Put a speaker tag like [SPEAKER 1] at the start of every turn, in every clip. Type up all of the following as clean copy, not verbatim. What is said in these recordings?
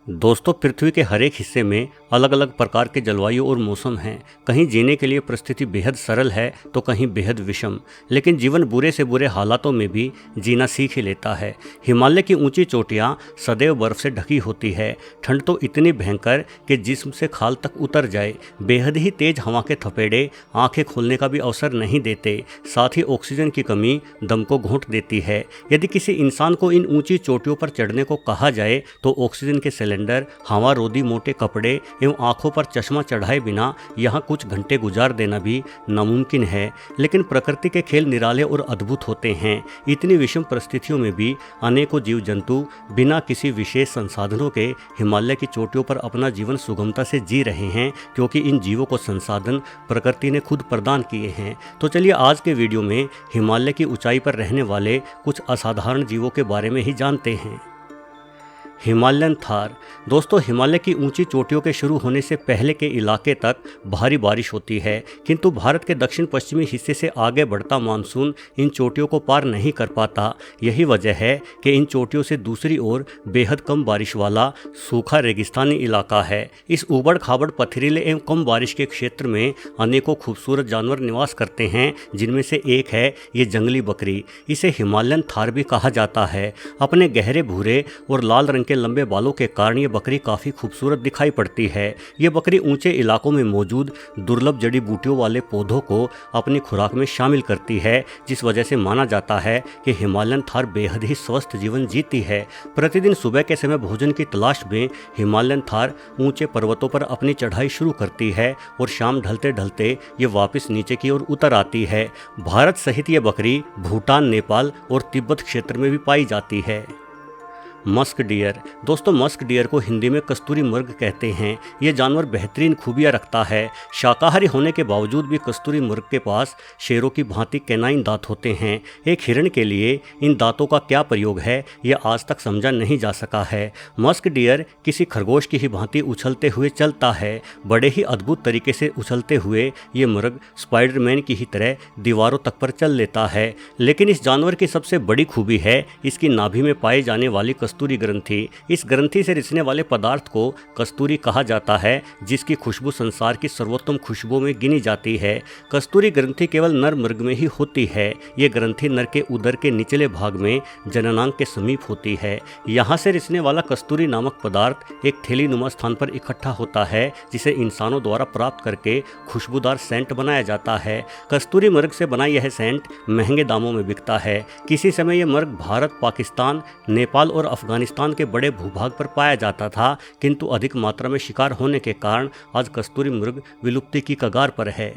[SPEAKER 1] दोस्तों, पृथ्वी के हर एक हिस्से में अलग अलग प्रकार के जलवायु और मौसम हैं। कहीं जीने के लिए परिस्थिति बेहद सरल है तो कहीं बेहद विषम, लेकिन जीवन बुरे से बुरे हालातों में भी जीना सीख ही लेता है। हिमालय की ऊंची चोटियां सदैव बर्फ से ढकी होती है। ठंड तो इतनी भयंकर कि जिस्म से खाल तक उतर जाए। बेहद ही तेज हवा के थपेड़े आंखें खोलने का भी अवसर नहीं देते। साथ ही ऑक्सीजन की कमी दम को घोंट देती है। यदि किसी इंसान को इन ऊंची चोटियों पर चढ़ने को कहा जाए तो ऑक्सीजन के सिलेंडर, हवा रोधी मोटे कपड़े एवं आंखों पर चश्मा चढ़ाए बिना यहाँ कुछ घंटे गुजार देना भी नामुमकिन है। लेकिन प्रकृति के खेल निराले और अद्भुत होते हैं। इतनी विषम परिस्थितियों में भी अनेकों जीव जंतु बिना किसी विशेष संसाधनों के हिमालय की चोटियों पर अपना जीवन सुगमता से जी रहे हैं, क्योंकि इन जीवों को संसाधन प्रकृति ने खुद प्रदान किए हैं। तो चलिए आज के वीडियो में हिमालय की ऊंचाई पर रहने वाले कुछ असाधारण जीवों के बारे में ही जानते हैं। हिमालयन थार। दोस्तों, हिमालय की ऊंची चोटियों के शुरू होने से पहले के इलाके तक भारी बारिश होती है, किंतु भारत के दक्षिण पश्चिमी हिस्से से आगे बढ़ता मानसून इन चोटियों को पार नहीं कर पाता। यही वजह है कि इन चोटियों से दूसरी ओर बेहद कम बारिश वाला सूखा रेगिस्तानी इलाका है। इस ऊबड़ खाबड़ पथरीले एवं कम बारिश के क्षेत्र में अनेकों खूबसूरत जानवर निवास करते हैं, जिनमें से एक है ये जंगली बकरी। इसे हिमालयन थार भी कहा जाता है। अपने गहरे भूरे और लाल रंग के लंबे बालों के कारण ये बकरी काफ़ी खूबसूरत दिखाई पड़ती है। ये बकरी ऊंचे इलाकों में मौजूद दुर्लभ जड़ी बूटियों वाले पौधों को अपनी खुराक में शामिल करती है, जिस वजह से माना जाता है कि हिमालयन थार बेहद ही स्वस्थ जीवन जीती है। प्रतिदिन सुबह के समय भोजन की तलाश में हिमालयन थार ऊंचे पर्वतों पर अपनी चढ़ाई शुरू करती है और शाम ढलते ढलते ये वापस नीचे की ओर उतर आती है। भारत सहित ये बकरी भूटान, नेपाल और तिब्बत क्षेत्र में भी पाई जाती है। Musk deer. दोस्तों, मस्क डियर को हिंदी में कस्तूरी मृग कहते हैं। यह जानवर बेहतरीन खूबियां रखता है। शाकाहारी होने के बावजूद भी कस्तूरी मृग के पास शेरों की भांति कैनाइन दांत होते हैं। एक हिरण के लिए इन दांतों का क्या प्रयोग है, यह आज तक समझा नहीं जा सका है। मस्क डियर किसी खरगोश की ही भांति उछलते हुए चलता है। बड़े ही अद्भुत तरीके से उछलते हुए ये मृग स्पाइडरमैन की ही तरह दीवारों तक पर चल लेता है। लेकिन इस जानवर की सबसे बड़ी खूबी है इसकी नाभि में पाए जाने वाली कस्तूरी ग्रंथि। इस ग्रंथि से रिसने वाले पदार्थ को कस्तूरी कहा जाता है, जिसकी खुशबू संसार की सर्वोत्तम खुशबुओं में गिनी जाती है। कस्तूरी ग्रंथि केवल नर मृग में ही होती है। ये ग्रंथि नर के उदर के निचले भाग में जननांग के समीप होती है। यहाँ से रिसने वाला कस्तूरी नामक पदार्थ एक थैलीनुमा स्थान पर इकट्ठा होता है, जिसे इंसानों द्वारा प्राप्त करके खुशबूदार सेंट बनाया जाता है। कस्तूरी मृग से बना यह सेंट महंगे दामों में बिकता है। किसी समय यह मृग भारत, पाकिस्तान, नेपाल और अफगानिस्तान के बड़े भूभाग पर पाया जाता था, किंतु अधिक मात्रा में शिकार होने के कारण आज कस्तूरी मृग विलुप्ति की कगार पर है।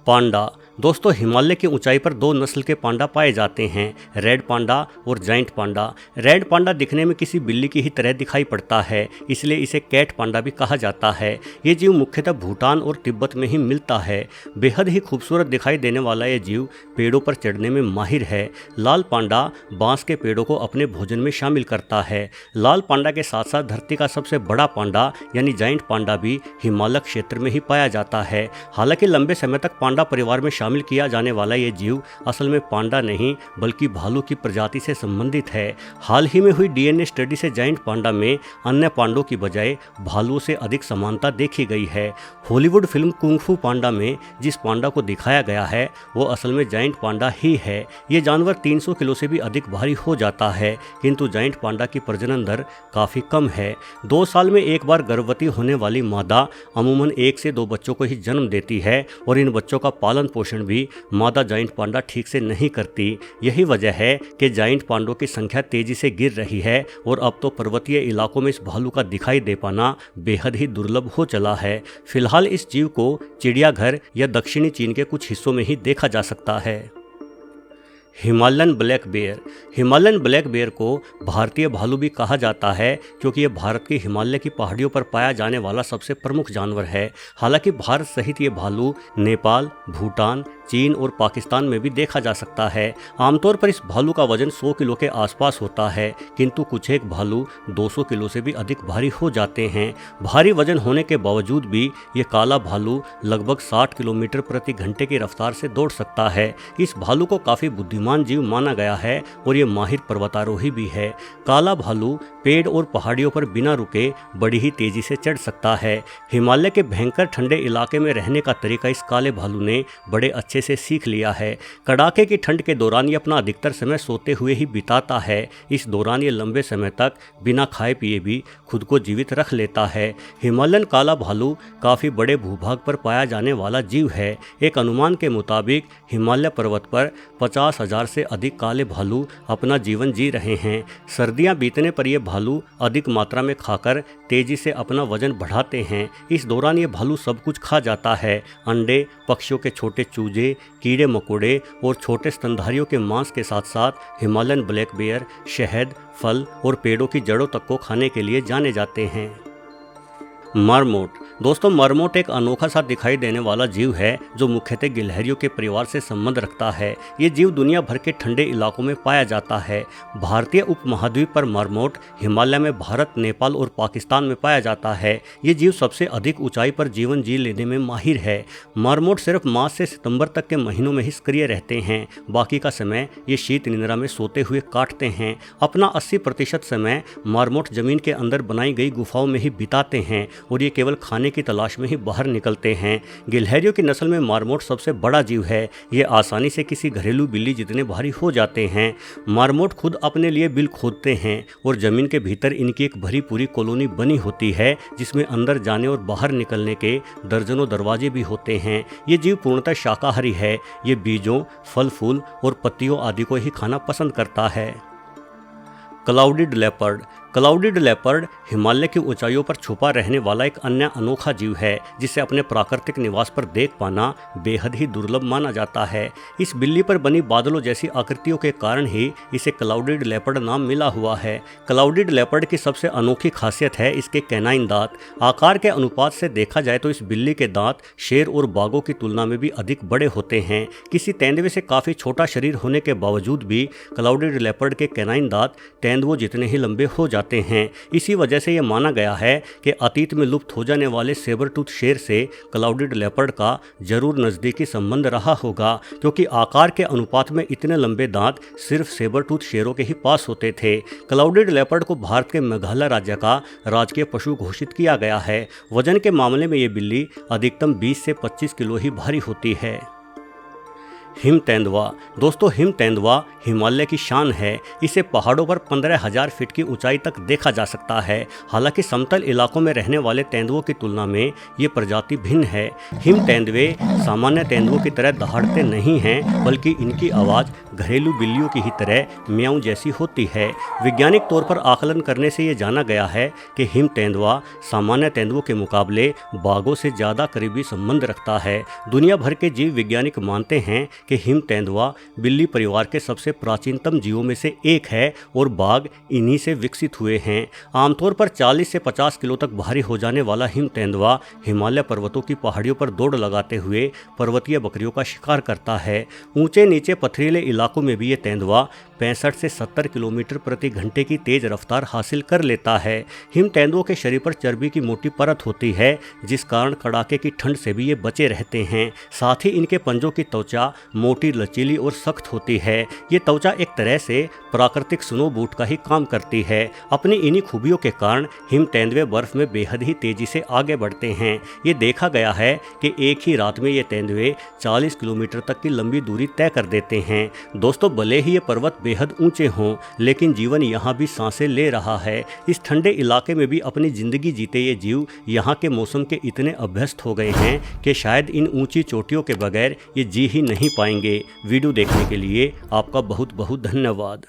[SPEAKER 1] पांडा। दोस्तों, हिमालय की ऊंचाई पर दो नस्ल के पांडा पाए जाते हैं, रेड पांडा और जाइंट पांडा। रेड पांडा दिखने में किसी बिल्ली की ही तरह दिखाई पड़ता है, इसलिए इसे कैट पांडा भी कहा जाता है। ये जीव मुख्यतः भूटान और तिब्बत में ही मिलता है। बेहद ही खूबसूरत दिखाई देने वाला ये जीव पेड़ों पर चढ़ने में माहिर है। लाल पांडा बांस के पेड़ों को अपने भोजन में शामिल करता है। लाल पांडा के साथ साथ धरती का सबसे बड़ा पांडा यानी जाइंट पांडा भी हिमालय क्षेत्र में ही पाया जाता है। हालांकि लंबे समय तक पांडा परिवार में शामिल किया जाने वाला ये जीव असल में पांडा नहीं बल्कि भालू की प्रजाति से संबंधित है। हाल ही में हुई डीएनए स्टडी से जाइंट पांडा में अन्य पांडों की बजाय भालुओं से अधिक समानता देखी गई है। हॉलीवुड फिल्म कुंग फू पांडा में जिस पांडा को दिखाया गया है वो असल में जाइंट पांडा ही है। ये जानवर 300 किलो से भी अधिक भारी हो जाता है, किंतु जाइंट पांडा की प्रजनन दर काफ़ी कम है। 2 साल में एक बार गर्भवती होने वाली मादा अमूमन 1 से 2 बच्चों को ही जन्म देती है और इन बच्चों का पालन पोषण भी मादा जाइंट पांडा ठीक से नहीं करती। यही वजह है कि जाइंट पांडों की संख्या तेजी से गिर रही है और अब तो पर्वतीय इलाकों में इस भालू का दिखाई दे पाना बेहद ही दुर्लभ हो चला है। फिलहाल इस जीव को चिड़ियाघर या दक्षिणी चीन के कुछ हिस्सों में ही देखा जा सकता है। Himalayan black bear. Himalayan black bear को भारतीय भालू भी कहा जाता है, क्योंकि यह भारत के हिमालय की पहाड़ियों पर पाया जाने वाला सबसे प्रमुख जानवर है। हालांकि भारत सहित ये भालू नेपाल, भूटान, चीन और पाकिस्तान में भी देखा जा सकता है। आमतौर पर इस भालू का वजन 100 किलो के आसपास होता है, किंतु कुछ एक भालू 200 किलो से भी अधिक भारी हो जाते हैं। भारी वजन होने के बावजूद भी ये काला भालू लगभग 60 किलोमीटर प्रति घंटे की रफ्तार से दौड़ सकता है। इस भालू को काफ़ी बुद्धिमान जीव माना गया है और ये माहिर पर्वतारोही भी है। काला भालू पेड़ और पहाड़ियों पर बिना रुके बड़ी ही तेजी से चढ़ सकता है। हिमालय के भयंकर ठंडे इलाके में रहने का तरीका इस काले भालू ने बड़े अच्छे से सीख लिया है। कड़ाके की ठंड के दौरान ये अपना अधिकतर समय सोते हुए ही बिताता है। इस दौरान ये लंबे समय तक बिना खाए पिए भी खुद को जीवित रख लेता है। हिमालयन काला भालू काफ़ी बड़े भूभाग पर पाया जाने वाला जीव है। एक अनुमान के मुताबिक हिमालय पर्वत पर 50,000 से अधिक काले भालू अपना जीवन जी रहे हैं। सर्दियां बीतने पर ये भालू अधिक मात्रा में खाकर तेजी से अपना वजन बढ़ाते हैं। इस दौरान ये भालू सब कुछ खा जाता है। अंडे, पक्षियों के छोटे चूजे, कीड़े मकोड़े और छोटे स्तनधारियों के मांस के साथ साथ हिमालयन ब्लैक बेयर शहद, फल और पेड़ों की जड़ों तक को खाने के लिए जाने जाते हैं। मरमोट दोस्तों, मरमोट एक अनोखा सा दिखाई देने वाला जीव है जो मुख्यतः गिलहरियों के परिवार से संबंध रखता है। ये जीव दुनिया भर के ठंडे इलाकों में पाया जाता है। भारतीय उपमहाद्वीप पर मरमोट हिमालय में भारत, नेपाल और पाकिस्तान में पाया जाता है। ये जीव सबसे अधिक ऊंचाई पर जीवन जी लेने में माहिर है। मरमोट सिर्फ मार्च से सितंबर तक के महीनों में ही सक्रिय रहते हैं। बाकी का समय ये शीत निद्रा में सोते हुए काटते हैं। अपना 80% समय मरमोट जमीन के अंदर बनाई गई गुफाओं में ही बिताते हैं और ये केवल खाने की तलाश में ही बाहर निकलते हैं। गिलहरियों की नस्ल में मरमोट सबसे बड़ा जीव है। ये आसानी से किसी घरेलू बिल्ली जितने भारी हो जाते हैं। मरमोट खुद अपने लिए बिल खोदते हैं और जमीन के भीतर इनकी एक भरी पूरी कॉलोनी बनी होती है जिसमें अंदर जाने और बाहर निकलने के दर्जनों दरवाजे भी होते हैं। ये जीव पूर्णतः शाकाहारी है। ये बीजों, फल फूल और पत्तियों आदि को ही खाना पसंद करता है। Clouded leopard clouded leopard Himalaya की ऊंचाइयों पर छुपा रहने वाला एक अन्य अनोखा जीव है जिसे अपने प्राकृतिक निवास पर देख पाना बेहद ही दुर्लभ माना जाता है। इस बिल्ली पर बनी बादलों जैसी आकृतियों के कारण ही इसे क्लाउडेड लेपर्ड नाम मिला हुआ है। क्लाउडेड लेपर्ड की सबसे अनोखी खासियत है इसके कैनाइन दांत। आकार के अनुपात से देखा जाए तो इस बिल्ली के दांत शेर और बाघों की तुलना में भी अधिक बड़े होते हैं। किसी तेंदुए से काफ़ी छोटा शरीर होने के बावजूद भी क्लाउडेड लेपर्ड के कैनाइन दांत तेंदुओं जितने ही लंबे हो जाते हैं। इसी वजह से यह माना गया है कि अतीत में लुप्त हो जाने वाले सेबर टूथ शेर से क्लाउडेड लेपर्ड का जरूर नज़दीकी संबंध रहा होगा, क्योंकि आकार के अनुपात में इतने लंबे दांत सिर्फ सेबर टूथ शेरों के ही पास होते थे। क्लाउडेड लेपर्ड को भारत के मेघालय राज्य का राजकीय पशु घोषित किया गया है। वजन के मामले में ये बिल्ली अधिकतम 20 से 25 किलो ही भारी होती है। हिम तेंदुआ दोस्तों, हिम तेंदुआ हिमालय की शान है। इसे पहाड़ों पर 15,000 फीट की ऊंचाई तक देखा जा सकता है। हालांकि समतल इलाकों में रहने वाले तेंदुओं की तुलना में ये प्रजाति भिन्न है। हिम तेंदुए सामान्य तेंदुओं की तरह दहाड़ते नहीं हैं, बल्कि इनकी आवाज़ घरेलू बिल्लियों की ही तरह म्याऊं जैसी होती है। वैज्ञानिक तौर पर आकलन करने से ये जाना गया है कि हिम तेंदुआ सामान्य तेंदुओं के मुकाबले बाघों से ज़्यादा करीबी संबंध रखता है। दुनिया भर के जीव वैज्ञानिक मानते हैं कि हिम तेंदुआ बिल्ली परिवार के सबसे प्राचीनतम जीवों में से एक है और बाघ इन्हीं से विकसित हुए हैं। आमतौर पर 40 से 50 किलो तक भारी हो जाने वाला हिम तेंदुआ हिमालय पर्वतों की पहाड़ियों पर दौड़ लगाते हुए पर्वतीय बकरियों का शिकार करता है। ऊंचे नीचे पथरीले इलाकों में भी ये तेंदुआ 65 से 70 किलोमीटर प्रति घंटे की तेज रफ्तार हासिल कर लेता है। हिम तेंदुओं के शरीर पर चर्बी की मोटी परत होती है, जिस कारण कड़ाके की ठंड से भी ये बचे रहते हैं। साथ ही इनके पंजों की त्वचा मोटी, लचीली और सख्त होती है। ये त्वचा एक तरह से प्राकृतिक स्नो बूट का ही काम करती है। अपनी इन्हीं खूबियों के कारण हिम तेंदुए बर्फ में बेहद ही तेजी से आगे बढ़ते हैं। ये देखा गया है कि एक ही रात में ये तेंदुए 40 किलोमीटर तक की लंबी दूरी तय कर देते हैं। दोस्तों, भले ही ये पर्वत बेहद ऊंचे हों, लेकिन जीवन यहाँ भी सांसें ले रहा है। इस ठंडे इलाके में भी अपनी जिंदगी जीते ये जीव यहाँ के मौसम के इतने अभ्यस्त हो गए हैं कि शायद इन ऊंची चोटियों के बगैर ये जी ही नहीं पाएंगे। वीडियो देखने के लिए आपका बहुत बहुत धन्यवाद।